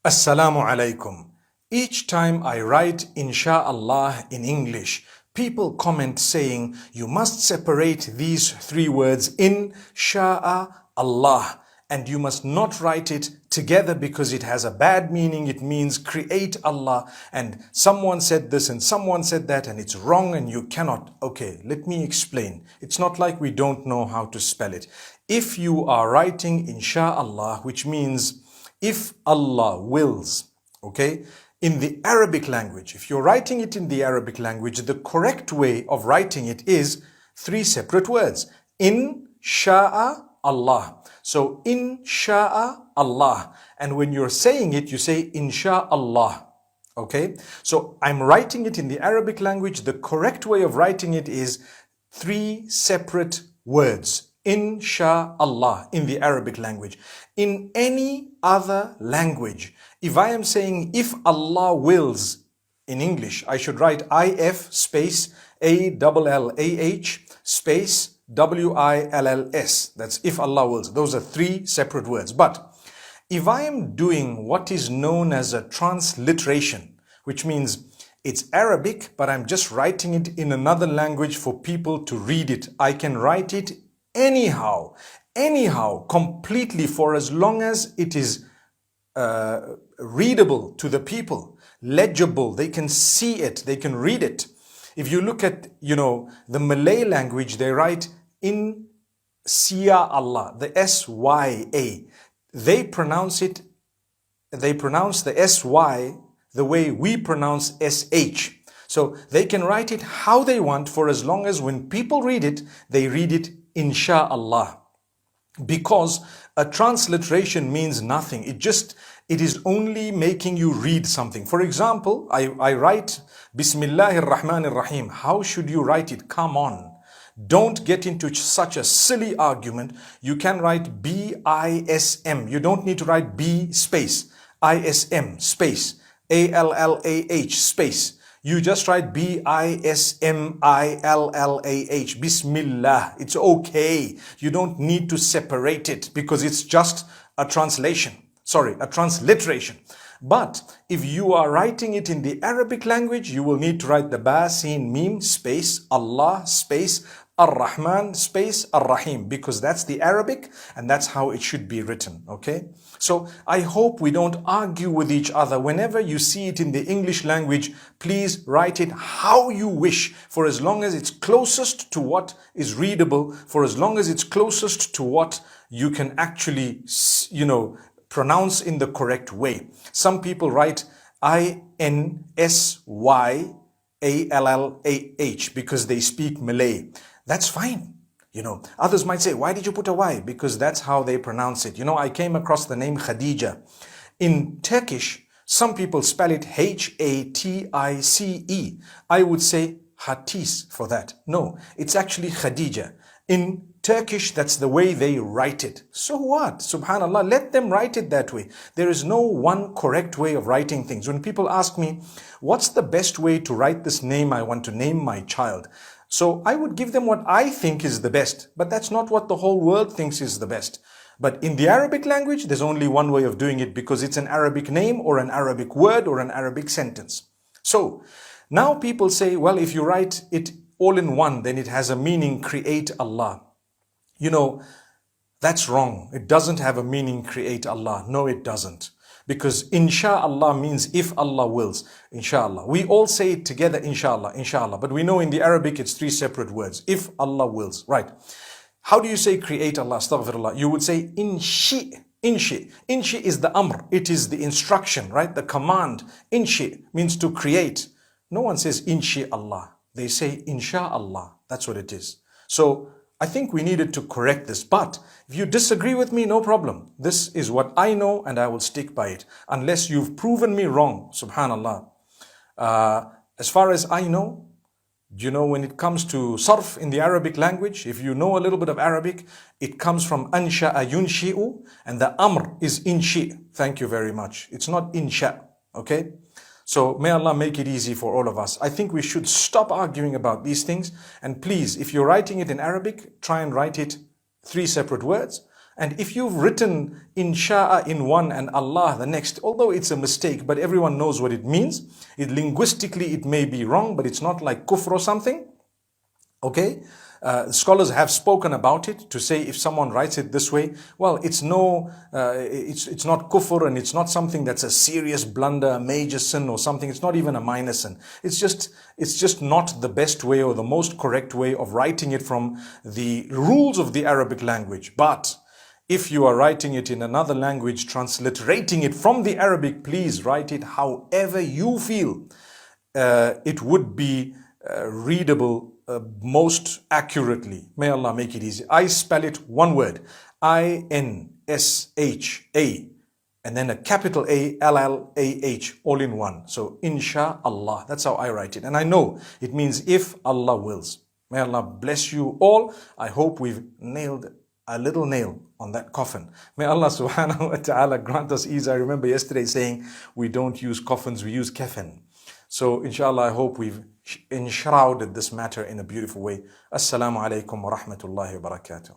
Assalamu alaikum. Each time I write Insha'Allah in English, people comment saying you must separate these three words in Allah and you must not write it together because it has a bad meaning. It means create Allah, and someone said this and someone said that and it's wrong and you cannot. Okay, let me explain. It's not like we don't know how to spell it. If you are writing Insha'Allah, which means if Allah wills, okay? In the Arabic language, if you're writing it in the Arabic language, the correct way of writing it is three separate words. Insha'a Allah. So Insha'a Allah. And when you're saying it, you say Insha'Allah. Okay? So I'm writing it in the Arabic language. The correct way of writing it is three separate words. Insha'Allah in the Arabic language. In any other language, if I am saying if Allah wills in English, I should write IF space ALLAH space WILLS. That's if Allah wills. Those are three separate words. But if I am doing what is known as a transliteration, which means it's Arabic, but I'm just writing it in another language for people to read it, I can write it anyhow, completely, for as long as it is readable to the people, legible, they can see it, they can read it. If you look at, the Malay language, they write in Sia Allah, the S-Y-A. They pronounce the S-Y the way we pronounce S-H. So they can write it how they want, for as long as when people read it, they read it Insha'Allah. Because a transliteration means nothing. It is only making you read something. For example, I write Bismillahir Rahmanir Rahim. How should you write it? Come on. Don't get into such a silly argument. You can write B-I-S-M. You don't need to write B space, I-S-M space, A-L-L-A-H space. You just write B-I-S-M-I-L-L-A-H, Bismillah. It's okay. You don't need to separate it because it's just a translation. Sorry, a transliteration. But if you are writing it in the Arabic language, you will need to write the Ba, Sin, Mim, space, Allah, space, Ar-Rahman, space, Ar-Rahim, because that's the Arabic and that's how it should be written, okay? So I hope we don't argue with each other. Whenever you see it in the English language, please write it how you wish, for as long as it's closest to what is readable, for as long as it's closest to what you can actually, pronounce in the correct way. Some people write I-N-S-Y-A-L-L-A-H because they speak Malay. That's fine. Others might say, why did you put a Y? Because that's how they pronounce it. I came across the name Khadija. In Turkish, some people spell it H-A-T-I-C-E. I would say Hatis for that. No, it's actually Khadija. In Turkish, that's the way they write it. So what? Subhanallah, let them write it that way. There is no one correct way of writing things. When people ask me, what's the best way to write this name I want to name my child? So I would give them what I think is the best, but that's not what the whole world thinks is the best. But in the Arabic language, there's only one way of doing it because it's an Arabic name or an Arabic word or an Arabic sentence. So now people say, well, if you write it all in one, then it has a meaning, create Allah. That's wrong. It doesn't have a meaning, create Allah. No, it doesn't. Because Insha'Allah means if Allah wills, Insha'Allah. We all say it together, Insha'Allah, Insha'Allah. But we know in the Arabic it's three separate words. If Allah wills, right. How do you say create Allah? Astaghfirullah. You would say Inshi. Inshi. Inshi is the Amr. It is the instruction, right? The command. Inshi means to create. No one says Inshi Allah. They say Insha'Allah. That's what it is. So I think we needed to correct this. But if you disagree with me, no problem. This is what I know and I will stick by it. Unless you've proven me wrong, subhanallah. As far as I know, when it comes to sarf in the Arabic language, if you know a little bit of Arabic, it comes from ansha'a yunshi'u, and the amr is inshi. Thank you very much. It's not insha, okay? So may Allah make it easy for all of us. I think we should stop arguing about these things. And please, if you're writing it in Arabic, try and write it three separate words. And if you've written insha'a in one and Allah the next, although it's a mistake, but everyone knows what it means. Linguistically, it may be wrong, but it's not like kufr or something. Okay? Scholars have spoken about it to say if someone writes it this way, well, it's not kufr, and it's not something that's a serious blunder, a major sin or something. It's not even a minor sin. It's just not the best way or the most correct way of writing it from the rules of the Arabic language. But if you are writing it in another language, transliterating it from the Arabic, please write it however you feel it would be readable most accurately. May Allah make it easy. I spell it one word, INSHA, and then a capital ALLAH, all in one. So inshallah, that's how I write it. And I know it means if Allah wills. May Allah bless you all. I hope we've nailed a little nail on that coffin. May Allah subhanahu wa ta'ala grant us ease. I remember yesterday saying we don't use coffins, we use kafan. So inshallah, I hope we've enshrouded this matter in a beautiful way. Assalamu alaikum wa rahmatullahi wa barakatuh.